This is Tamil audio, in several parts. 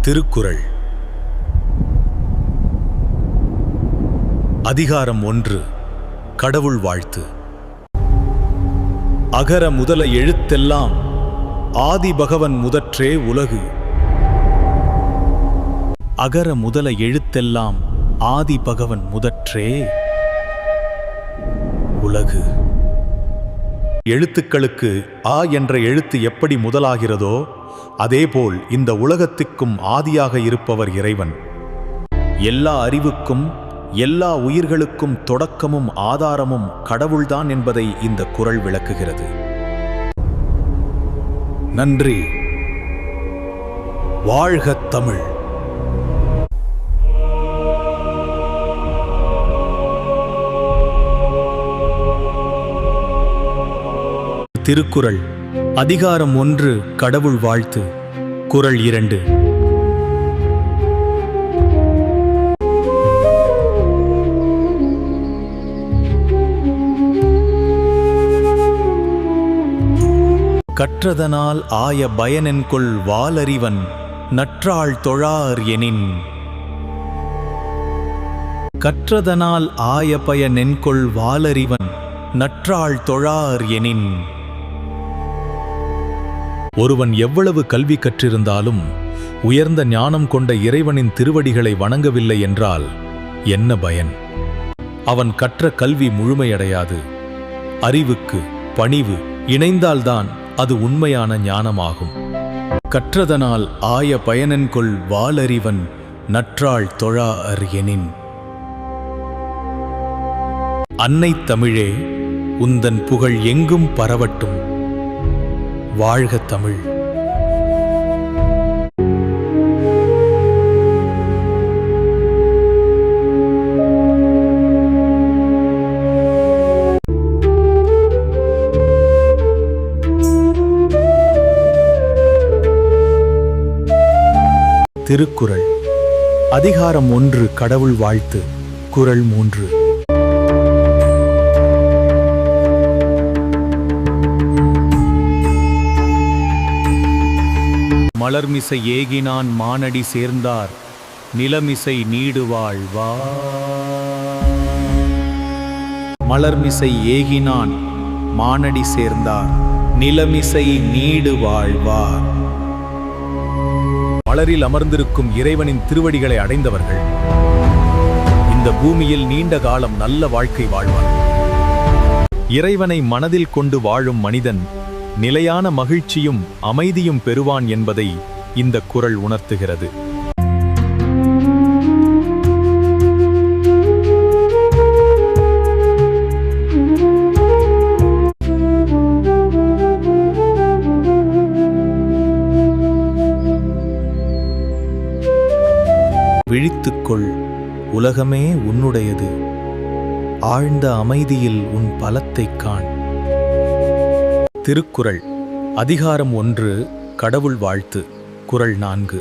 திருக்குறள் அதிகாரம் 1 கடவுள் வாழ்த்து. அகர முதல எழுத்தெல்லாம் ஆதி பகவன் முதற்றே உலகு. அகர முதல எழுத்தெல்லாம் ஆதி பகவன் முதற்றே உலகு. எழுத்துக்களுக்கு ஆ என்ற எழுத்து எப்படி முதலாகிறதோ அதேபோல் இந்த உலகத்துக்கும் ஆதியாக இருப்பவர் இறைவன். எல்லா அறிவுக்கும் எல்லா உயிர்களுக்கும் தொடக்கமும் ஆதாரமும் கடவுள்தான் என்பதை இந்த குறள் விளக்குகிறது. நன்றி. வாழ்க தமிழ். திருக்குறள் அதிகாரம் 1 கடவுள் வாழ்த்து. குறள் 2. கற்றதனால் ஆய பயனென்கொள் வாலறிவன் நற்றாள் தொழார் எனின். கற்றதனால் ஆய பயனென்கொள் வாலறிவன் நற்றாள் தொழார் எனின். ஒருவன் எவ்வளவு கல்வி கற்றிருந்தாலும் உயர்ந்த ஞானம் கொண்ட இறைவனின் திருவடிகளை வணங்கவில்லை என்றால் என்ன பயன்? அவன் கற்ற கல்வி முழுமையடையாது. அறிவுக்கு பணிவு இணைந்தால்தான் அது உண்மையான ஞானமாகும். கற்றதனால் ஆய பயனென்கொள் வாலறிவன் நற்றாள் தொழார் எனின். அன்னை தமிழே, உந்தன் புகழ் எங்கும் பரவட்டும். வாழ்க தமிழ். திருக்குறள் அதிகாரம் 1 கடவுள் வாழ்த்து. குறள் 3. மலர்மிசை ஏகினான் மானடி சேர்ந்தார் நிலமிசை நீடு வாழ்வார். மலர்மிசை ஏகினான் மானடி சேர்ந்தார் நிலமிசை நீடு வாழ்வார். மலரில் அமர்ந்திருக்கும் இறைவனின் திருவடிகளை அடைந்தவர்கள் இந்த பூமியில் நீண்ட காலம் நல்ல வாழ்க்கை வாழ்வார். இறைவனை மனதில் கொண்டு வாழும் மனிதன் நிலையான மகிழ்ச்சியும் அமைதியும் பெறுவான் என்பதை இந்த குறள் உணர்த்துகிறது. விழித்துக்கொள், உலகமே உன்னுடையது. ஆழ்ந்த அமைதியில் உன் பலத்தைக் காண். திருக்குறள் அதிகாரம் 1 கடவுள் வாழ்த்து. குறள் 4.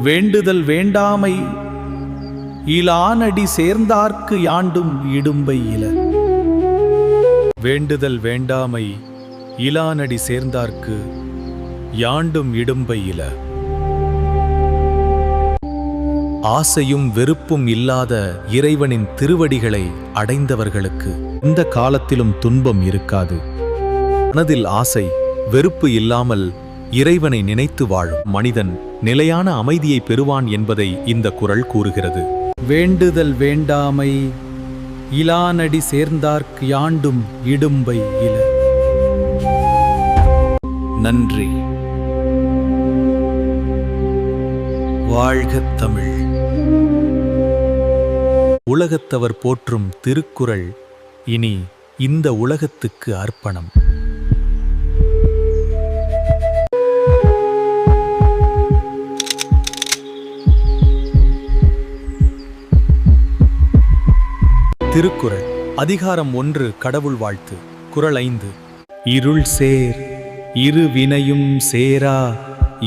வேண்டுதல் வேண்டாமை இலானடி சேர்ந்தார்க்கு யாண்டும் இடும்பை இல. வேண்டுதல் வேண்டாமை இலானடி சேர்ந்தார்க்கு யாண்டும் இடும்பை இல. ஆசையும் வெறுப்பும் இல்லாத இறைவனின் திருவடிகளை அடைந்தவர்களுக்கு இந்த காலத்திலும் துன்பம் இருக்காது. மனதில் ஆசை வெறுப்பு இல்லாமல் இறைவனை நினைத்து வாழும் மனிதன் நிலையான அமைதியை பெறுவான் என்பதை இந்த குறள் கூறுகிறது. வேண்டுதல் வேண்டாமை இலானடி சேர்ந்தார்க்கு யாண்டும் இடும்பை இல. நன்றி. வாழ்க தமிழ். உலகத்தவர் போற்றும் திருக்குறள் இனி இந்த உலகத்துக்கு அர்ப்பணம். திருக்குறள் அதிகாரம் 1 கடவுள் வாழ்த்து. குறள் 5. இருள் சேர் இரு வினையும் சேரா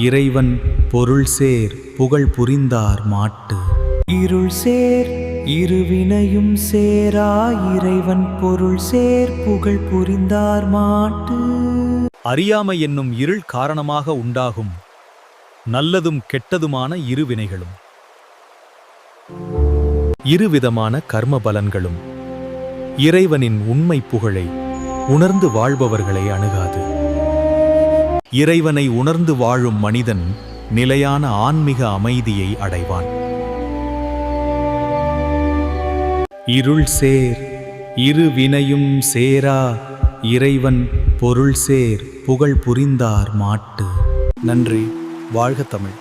இறைவன் பொருள் சேர் புகழ் புரிந்தார் மாட்டு. இருள் சேர் இருவினையும் சேரா இறைவன் பொருள் சேர் புகழ் புரிந்தார் மாட்டு. அறியாமை என்னும் இருள் காரணமாக உண்டாகும் நல்லதும் கெட்டதுமான இரு வினைகளும், இருவிதமான கர்ம பலன்களும் இறைவனின் உண்மை புகழை உணர்ந்து வாழ்பவர்களை அணுகாது. இறைவனை உணர்ந்து வாழும் மனிதன் நிலையான ஆன்மீக அமைதியை அடைவான். இருள் சேர் இரு வினையும் சேரா இறைவன் பொருள் சேர் புகழ் புரிந்தார் மாட்டு. நன்றி. வாழ்க தமிழ்.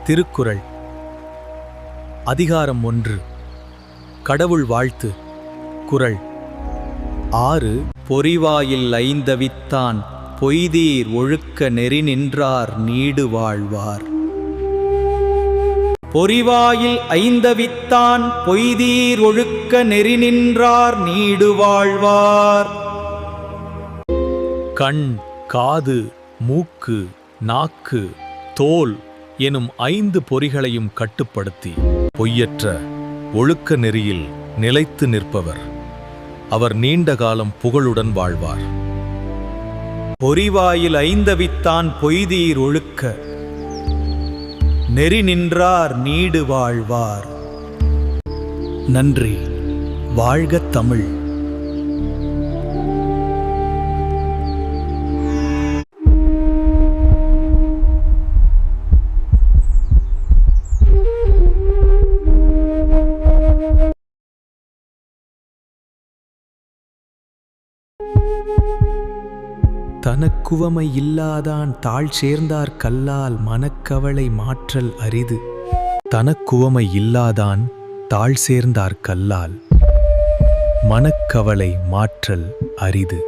திருக்குறள் அதிகாரம் 1. கடவுள் வாழ்த்து. குறள் 6. பொறிவாயில் ஐந்தவித்தான் பொய்தீர் ஒழுக்க நெறி நின்றார் நீடு வாழ்வார். பொறிவாயில் ஐந்தவித்தான் பொய்தீர் ஒழுக்க நெறி நின்றார் நீடு வாழ்வார். கண், காது, மூக்கு, நாக்கு, தோல் எனும் 5 பொறிகளையும் கட்டுப்படுத்தி பொய்யற்ற ஒழுக்க நெறியில் நிலைத்து நிற்பவர் அவர் நீண்ட காலம் புகழுடன் வாழ்வார். பொறிவாயில் ஐந்தவித்தான் பொய்தீர் ஒழுக்க நெறி நின்றார் நீடு வாழ்வார். நன்றி. வாழ்க தமிழ். தனக்குவமை இல்லாதான் தாழ் சேர்ந்தார் கல்லால் மனக்கவலை மாற்றல் அரிது. தனக்குவமை இல்லாதான் தாழ் சேர்ந்தார் கல்லால் மனக்கவலை மாற்றல் அரிது.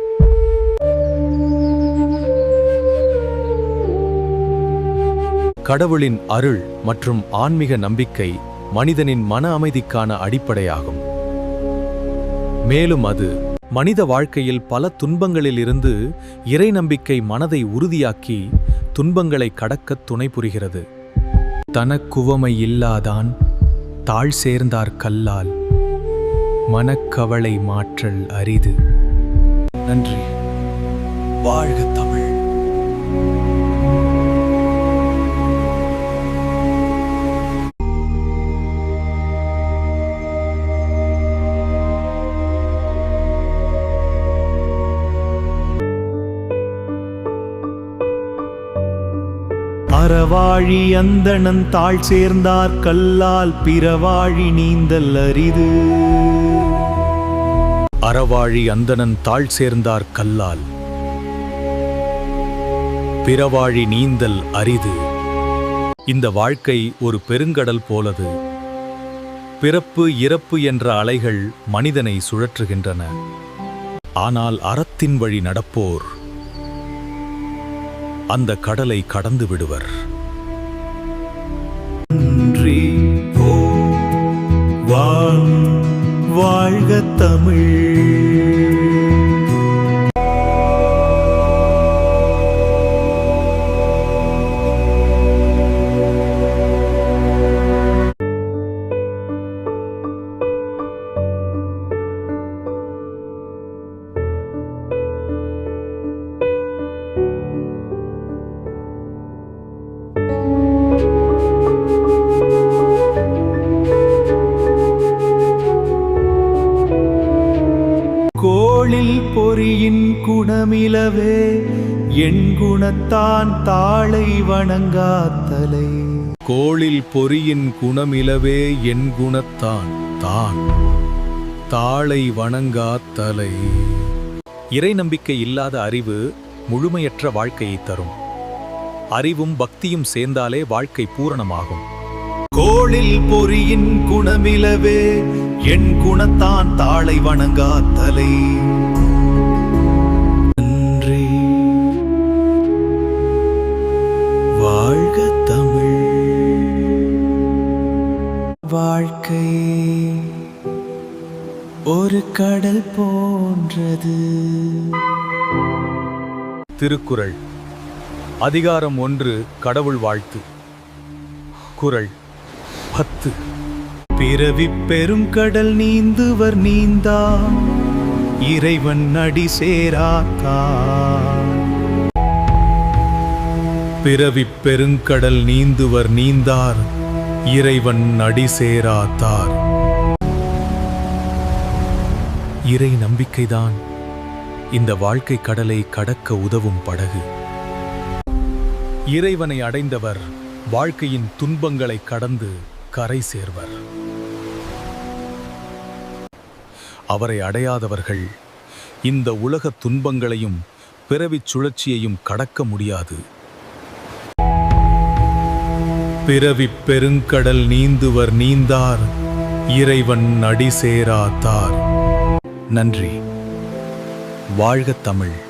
கடவுளின் அருள் மற்றும் ஆன்மீக நம்பிக்கை மனிதனின் மன அமைதிக்கான அடிப்படையாகும். மேலும் அது மனித வாழ்க்கையில் பல துன்பங்களில் இருந்து இறை நம்பிக்கை மனதை உறுதியாக்கி துன்பங்களை கடக்கத் துணை புரிகிறது. தனக்குவமை இல்லாதான் தாழ் சேர்ந்தார் கல்லால் மனக்கவலை மாற்றல் அரிது. நன்றி. வாழ்க தமிழ். அறவாழி அந்தணன் தாழ் சேர்ந்தார் கல்லால் பிறவாழி நீந்தல் அரிது. அறவாழி அந்தணன் தாழ் சேர்ந்தார் கல்லால் பிறவாழி நீந்தல் அரிது. இந்த வாழ்க்கை ஒரு பெருங்கடல் போலது. பிறப்பு இறப்பு என்ற அலைகள் மனிதனை சுழற்றுகின்றன. ஆனால் அறத்தின் வழி நடப்போர் அந்த கடலை கடந்து விடுவர். நன்றி. வாழ்க தமிழ். கோளில் பொறியின் குணமிலவே என் குணத்தான் தாளை வணங்காத்தலை. கோளில் பொறியின் குணமிலவே என் குணத்தான் தான் தாளை வணங்காத்தலை. இறை நம்பிக்கை இல்லாத அறிவு முழுமையற்ற வாழ்க்கையை தரும். அறிவும் பக்தியும் சேர்ந்தாலே வாழ்க்கை பூரணமாகும். கோளில் பொறியின் குணமிலவே என் குணத்தான் தாளை வணங்காத்தலை. நன்றி. வாழ்க தமிழ். வாழ்க்கை ஒரு கடல் போன்றது. திருக்குறள் அதிகாரம் 1. கடவுள் வாழ்த்து. குறள் 10. பிறவிப் பெருங்கடல் நீந்துவர் நீந்தா இறைவன் அடி சேராதார். பிறவிப் பெருங்கடல் நீந்துவர் நீந்தார் இறைவன் அடி சேராதார். இறை நம்பிக்கைதான் இந்த வாழ்க்கை கடலை கடக்க உதவும் படகு. இறைவனை அடைந்தவர் வாழ்க்கையின் துன்பங்களை கடந்து கரை சேர்வர். அவரை அடையாதவர்கள் இந்த உலக துன்பங்களையும் பிறவிச் சுழற்சியையும் கடக்க முடியாது. பிறவிப் பெருங்கடல் நீந்துவர் நீந்தார் இறைவன் அடி சேராதார். நன்றி. வாழ்க தமிழ்.